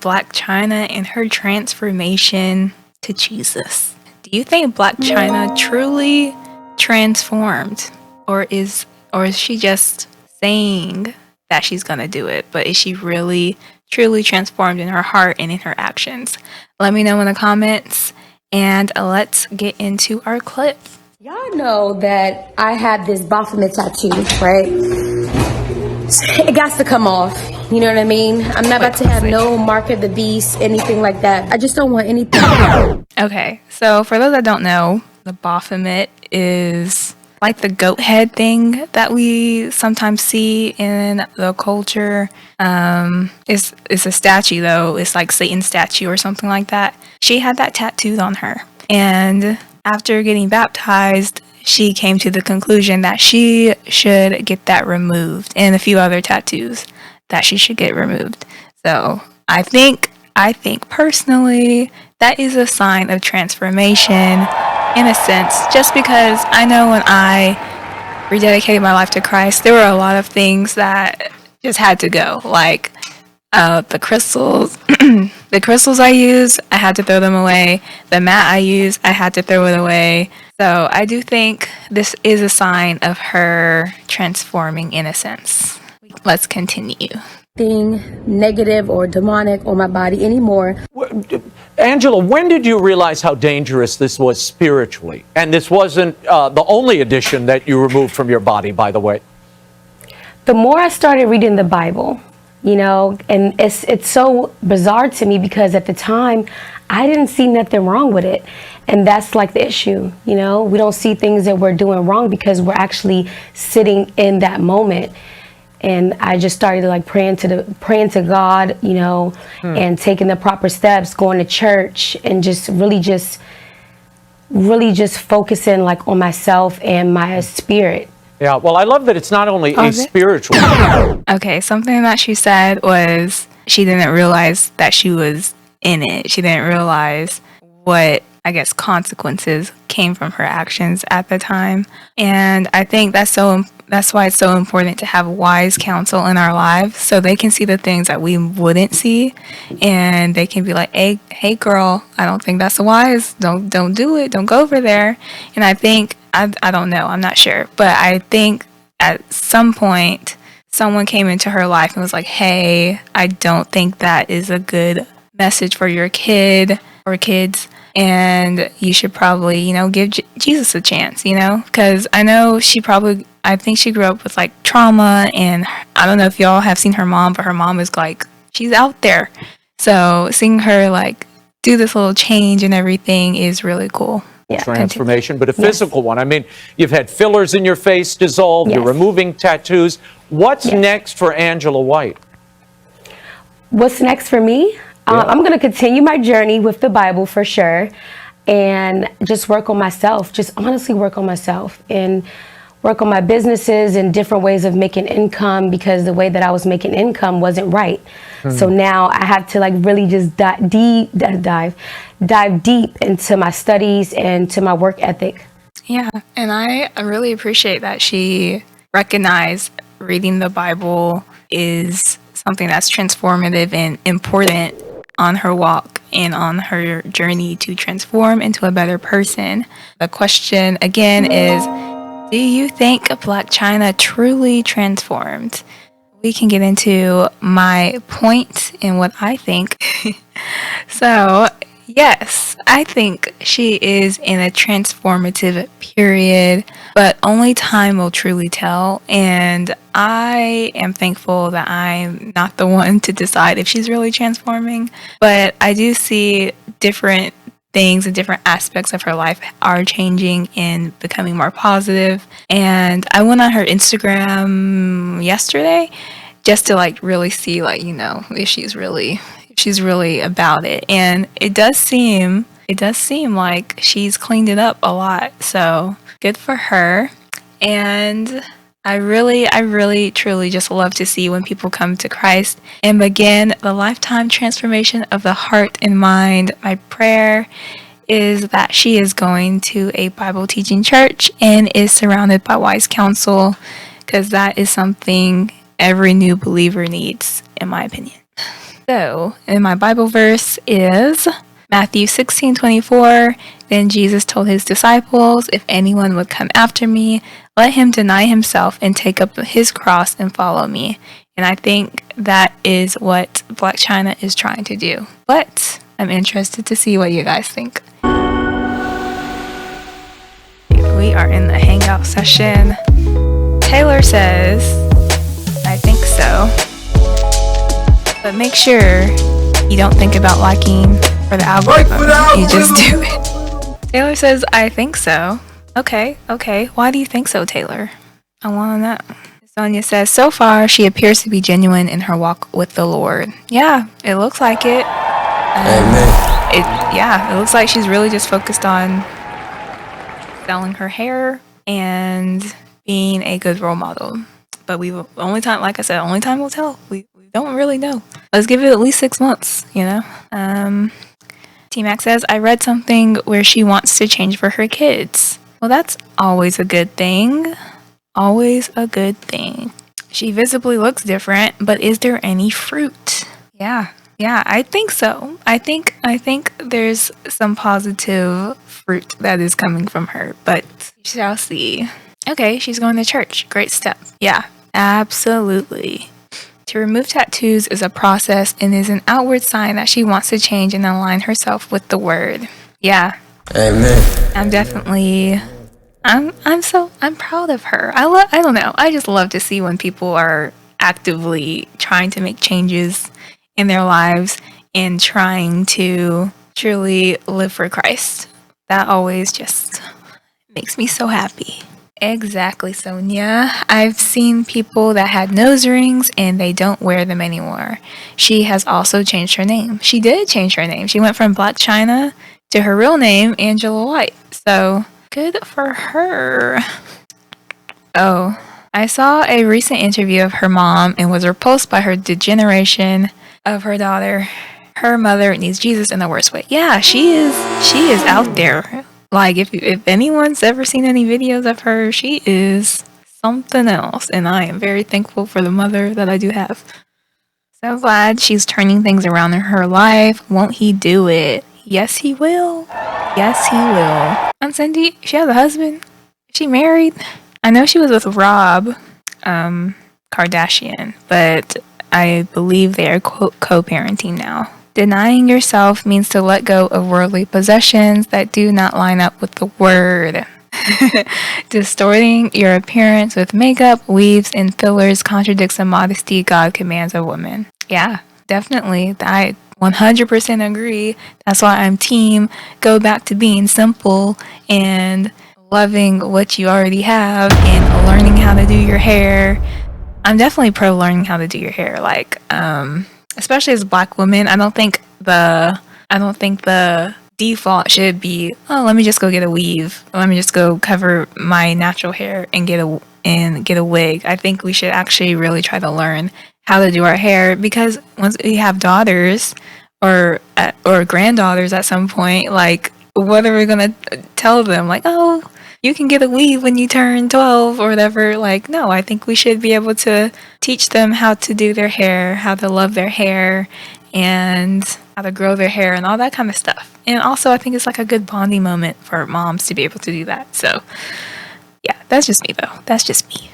Blac Chyna and her transformation to Jesus. Do you think Blac Chyna truly transformed, or is she just saying that she's gonna do it, but is she really truly transformed in her heart and in her actions? Let me know in the comments, and let's get into our clip. Y'all know that I have this Baphomet tattoo, right? It got to come off. You know what I mean? I'm not about to have no mark of the beast, anything like that. I just don't want anything. Okay, so for those that don't know, the Baphomet is like the goat head thing that we sometimes see in the culture. It's a statue though. It's like Satan's statue or something like that. She had that tattooed on her, and after getting baptized, she came to the conclusion that she should get that removed, and a few other tattoos that she should get removed. So I think personally that is a sign of transformation in a sense, just because I know when I rededicated my life to Christ, there were a lot of things that just had to go, like the crystals the crystals I use, I had to throw them away. The mat I use, I had to throw it away. So I do think this is a sign of her transforming in a sense. Let's continue. Thing negative or demonic on my body anymore. Angela, when did you realize how dangerous this was spiritually? And this wasn't the only addition that you removed from your body, by the way. The more I started reading the Bible, you know, and it's so bizarre to me because at the time I didn't see nothing wrong with it. And that's like the issue, you know, we don't see things that we're doing wrong because we're actually sitting in that moment. And I just started like praying to God, you know, and taking the proper steps, going to church, and just really just focusing like on myself and my spirit. Yeah, well, I love that it's not only a spiritual. Okay, something that she said was she didn't realize that she was in it. She didn't realize what, I guess, consequences came from her actions at the time. And I think that's why it's so important to have wise counsel in our lives, so they can see the things that we wouldn't see, and they can be like, hey girl, I don't think that's wise. Don't do it. Don't go over there. And I think, I don't know, I'm not sure, but I think at some point someone came into her life and was like, hey, I don't think that is a good message for your kid or kids, and you should probably, you know, give Jesus a chance, you know, because I think she grew up with like trauma, and I don't know if y'all have seen her mom, but her mom is like, she's out there. So seeing her like do this little change and everything is really cool. Yeah, transformation, but a physical one. I mean, you've had fillers in your face dissolved, you're removing tattoos. What's next for Angela White? What's next for me? I'm going to continue my journey with the Bible for sure, and just work on myself, just honestly work on myself and work on my businesses and different ways of making income, because the way that I was making income wasn't right. So now I have to like really just dive deep into my studies and to my work ethic. Yeah, and I really appreciate that she recognized reading the Bible is something that's transformative and important on her walk and on her journey to transform into a better person. The question again is, do you think Blac Chyna truly transformed? We can get into my point and what I think. So, yes, I think she is in a transformative period, but only time will truly tell. And I am thankful that I'm not the one to decide if she's really transforming. But I do see different things and different aspects of her life are changing and becoming more positive. And I went on her Instagram yesterday just to like really see, like, you know, if she's really about it. And it does seem like she's cleaned it up a lot. So good for her. And I really truly just love to see when people come to Christ and begin the lifetime transformation of the heart and mind. My prayer is that she is going to a Bible teaching church and is surrounded by wise counsel, because that is something every new believer needs, in my opinion. So, in my Bible verse is Matthew 16:24. Then Jesus told his disciples, if anyone would come after me, let him deny himself and take up his cross and follow me. And I think that is what Blac Chyna is trying to do. But I'm interested to see what you guys think. We are in the hangout session. Taylor says, I think so. But make sure you don't think about liking for the algorithm. You just do it. Taylor says, I think so. Okay. Why do you think so, Taylor? I want to know. Sonia says, so far, she appears to be genuine in her walk with the Lord. Yeah, it looks like it. Amen. It looks like she's really just focused on selling her hair and being a good role model. But only time will tell. We don't really know. Let's give it at least 6 months, you know? T-Mac says, I read something where she wants to change for her kids. Well, that's always a good thing. Always a good thing. She visibly looks different, but is there any fruit? Yeah, I think so. I think there's some positive fruit that is coming from her, but we shall see. Okay, she's going to church. Great step. Yeah, absolutely. To remove tattoos is a process and is an outward sign that she wants to change and align herself with the word. Yeah. Amen. I'm proud of her. I don't know. I just love to see when people are actively trying to make changes in their lives and trying to truly live for Christ. That always just makes me so happy. Exactly, Sonia. I've seen people that had nose rings and they don't wear them anymore. She has also changed her name. She did change her name. She went from Blac Chyna to her real name, Angela White. So, good for her. Oh, I saw a recent interview of her mom and was repulsed by her degeneration of her daughter. Her mother needs Jesus in the worst way. Yeah, she is out there. Like, if anyone's ever seen any videos of her, she is something else. And I am very thankful for the mother that I do have. So glad she's turning things around in her life. Won't he do it? Yes, he will. Yes, he will. Aunt Cindy, she has a husband. Is she married? I know she was with Rob Kardashian, but I believe they are co-parenting now. Denying yourself means to let go of worldly possessions that do not line up with the word. Distorting your appearance with makeup, weaves, and fillers contradicts the modesty God commands a woman. Yeah, definitely. I 100% agree. That's why I'm team go back to being simple and loving what you already have and learning how to do your hair. I'm definitely pro learning how to do your hair. Like, especially as a Black woman, I don't think the default should be, oh, let me just go get a weave. Let me just go cover my natural hair and get a wig. I think we should actually really try to learn how to do our hair, because once we have daughters or granddaughters at some point, like, what are we gonna tell them? Like, oh, you can get a weave when you turn 12 or whatever. Like, no, I think we should be able to teach them how to do their hair, how to love their hair, and how to grow their hair and all that kind of stuff. And also, I think it's like a good bonding moment for moms to be able to do that. So, yeah, that's just me, though. That's just me.